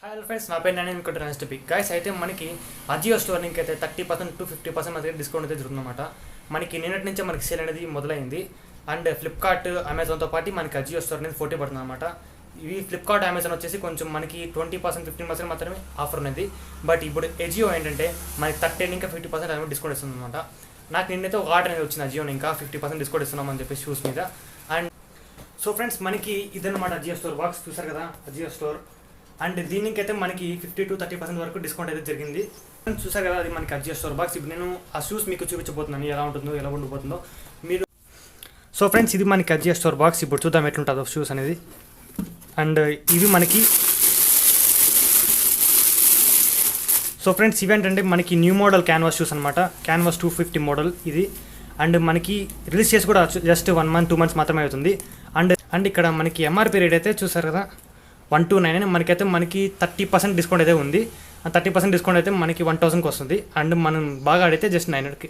Hi friends, నా పేరు నని నెక్స్ట్ పిక్ గైస్. అయితే మనకి అజియో స్టోర్ నుంచి అయితే 30% to 50% అయితే డిస్కౌంట్ అయితే జరుగుతుందన్నమాట. మనకి నిన్నటి నుంచే మనకి సేల్ అనేది మొదలైంది. అండ్ ఫ్లిప్కార్ట్, అమెజాన్తో పాటు మనకి అజియో స్టోర్ అనేది 40 పడుతుంది అనమాట. ఇవి ఫ్లిప్కార్ట్, అమెజాన్ వచ్చేసి కొంచెం మనకి 20% 15% మాత్రమే ఆఫర్ ఉన్నది. బట్ ఇప్పుడు అజియో ఏంటంటే మనకి 30 ఇంకా 50% అనేది డిస్కౌంట్ ఇస్తుంది అనమాట. నాకు నిన్నైతే ఒక ఆర్డర్ అనేది వచ్చింది అజియో, ఇంకా 50% డిస్కౌంట్ ఇస్తున్నామని చెప్పి షూస్ మీద. అండ్ సో ఫ్రెండ్స్, మనకి ఇదన్నమాట అజియో స్టోర్ బాక్స్, చూసారు కదా అజియో స్టోర్. అండ్ దీనికైతే మనకి 50 to 30% వరకు డిస్కౌంట్ అయితే జరిగింది. చూసారు కదా, అది మనకి అజియో స్టోర్ బాక్స్. ఇప్పుడు నేను ఆ షూస్ మీకు చూపించబోతున్నాను, ఎలా ఉంటుందో ఎలా ఉండిపోతుందో మీరు. సో ఫ్రెండ్స్, ఇది మనకి అజియో స్టోర్ బాక్స్. ఇప్పుడు చూద్దాం ఎట్లుంటుందో షూస్ అనేది. అండ్ ఇవి మనకి సో ఫ్రెండ్స్, ఇవేంటంటే మనకి న్యూ మోడల్ క్యాన్వాస్ షూస్ అనమాట. క్యాన్వాస్ 250 మోడల్ ఇది. అండ్ మనకి రిలీజ్ చేసి కూడా జస్ట్ 1 month 2 months మాత్రమే అవుతుంది. అండ్ ఇక్కడ మనకి ఎంఆర్పి రేట్ అయితే చూసారు కదా 129, మనకైతే మనకి 30% డిస్కౌంట్ అయితే ఉంది. ఆ 30% డిస్కౌంట్ అయితే మనకి 1000కి వస్తుంది. అండ్ మనం బాగా ఆడితే జస్ట్ 900కి.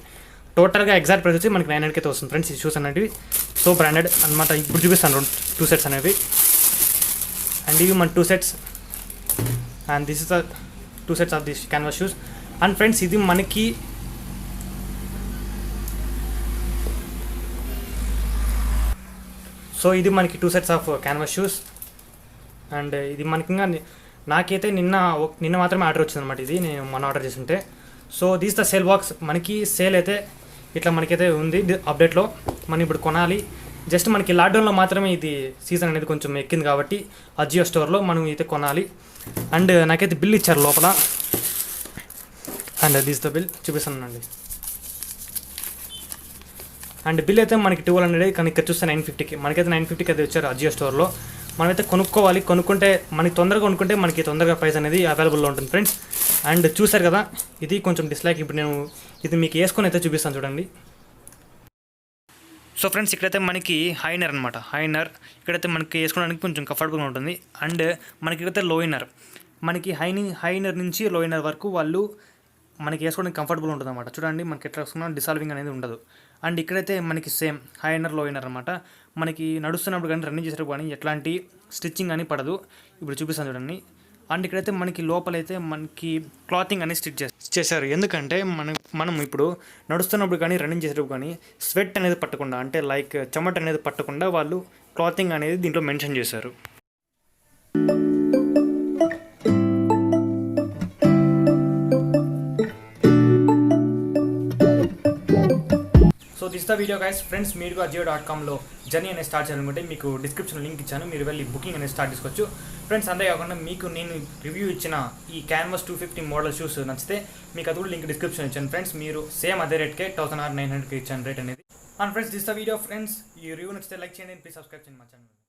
టోటల్గా ఎగ్జాక్ట్ ప్రైస్ వచ్చి మనకి 900కి అయితే వస్తుంది ఫ్రెండ్స్. ఈ షూస్ అనేవి సో బ్రాండెడ్ అనమాట. ఇప్పుడు చూపిస్తాను 2 sets అనేవి. అండ్ ఇవి మన 2 sets. And this is the 2 sets of this canvas shoes. And friends, ఇది మనకి సో ఇది మనకి 2 sets of canvas shoes. And ఇది మనకి ఇంకా నాకైతే నిన్న మాత్రమే ఆర్డర్ వచ్చింది అనమాట. ఇది నేను మన ఆర్డర్ చేస్తుంటే. So this the sale box. మనకి సేల్ అయితే ఇట్లా మనకైతే ఉంది అప్డేట్లో. మనం ఇప్పుడు కొనాలి. జస్ట్ మనకి లాక్డౌన్లో మాత్రమే ఇది సీజన్ అనేది కొంచెం ఎక్కింది కాబట్టి అజియో స్టోర్లో మనం అయితే కొనాలి. అండ్ నాకైతే బిల్ ఇచ్చారు లోపల. అండ్ దిస్ ద బిల్ చూపిస్తానండి. అండ్ బిల్ అయితే మనకి 1200, కానీ ఇక్కడ చూస్తే 950కి. మనకైతే 950కి అయితే వచ్చారు అజియో స్టోర్లో. మనమైతే కొనుక్కోవాలి. కొనుక్కుంటే మనకి తొందరగా కొనుక్కుంటే మనకి తొందరగా ప్రైస్ అనేది అవైలబుల్లో ఉంటుంది ఫ్రెండ్స్. అండ్ చూసారు కదా, ఇది కొంచెం డిస్లైక్. ఇప్పుడు నేను ఇది మీకు వేసుకొని అయితే చూపిస్తాను చూడండి. సో ఫ్రెండ్స్, ఇక్కడైతే మనకి హైనర్ అనమాట. హైనర్ ఇక్కడైతే మనకి వేసుకోవడానికి కొంచెం కంఫర్టబుల్గా ఉంటుంది. అండ్ మనకి ఇక్కడైతే లోయినర్. మనకి హైనర్ నుంచి లోయినర్ వరకు వాళ్ళు మనకి వేసుకోవడానికి కంఫర్టబుల్ ఉంటుంది అనమాట. చూడండి, మనకి ఎట్లా వేసుకున్నా డిసాల్వింగ్ అనేది ఉండదు. అండ్ ఇక్కడైతే మనకి సేమ్ హైనర్ లోయినర్ అనమాట. మనకి నడుస్తున్నప్పుడు కానీ రన్నింగ్ చేసేటప్పుడు కానీ ఎట్లాంటి స్టిచ్చింగ్ అని పడదు. ఇప్పుడు చూపిస్తాను చూడండి. అండ్ ఇక్కడైతే మనకి లోపలైతే మనకి క్లాతింగ్ అనేది స్టిచ్ చేశారు. ఎందుకంటే మనం ఇప్పుడు నడుస్తున్నప్పుడు కానీ రన్నింగ్ చేసేటప్పుడు కానీ స్వెట్ అనేది పట్టకుండా, అంటే లైక్ చెమట అనేది పట్టకుండా వాళ్ళు క్లాతింగ్ అనేది దీంట్లో మెన్షన్ చేశారు. So this the video guys. Friends, మీరు ajio.comలో జర్నీ అనేది స్టార్ట్ చేయాలనుకుంటే మీకు డిస్క్రిప్షన్లో లింక్ ఇచ్చాను. మీరు వెళ్ళి బుకింగ్ అనేది స్టార్ట్ చేసుకోవచ్చు ఫ్రెండ్స్. అంతేకాకుండా మీకు నేను రివ్యూ ఇచ్చిన ఈ క్యాన్వాస్ 250 మోడల్ షూస్ నచ్చితే మీకు అది కూడా లింక్ డిస్క్రిప్షన్ ఇచ్చాను ఫ్రెండ్స్. మీరు సేమ్ అదే రేట్కే 1900కి ఇచ్చాను రేట్ అనేది. And friends, this the video friends. ఈ రివ్యూ నచ్చితే లైక్ చేయండి, ప్లీజ్ సబ్స్క్రైబ్ చేయండి మా ఛానల్.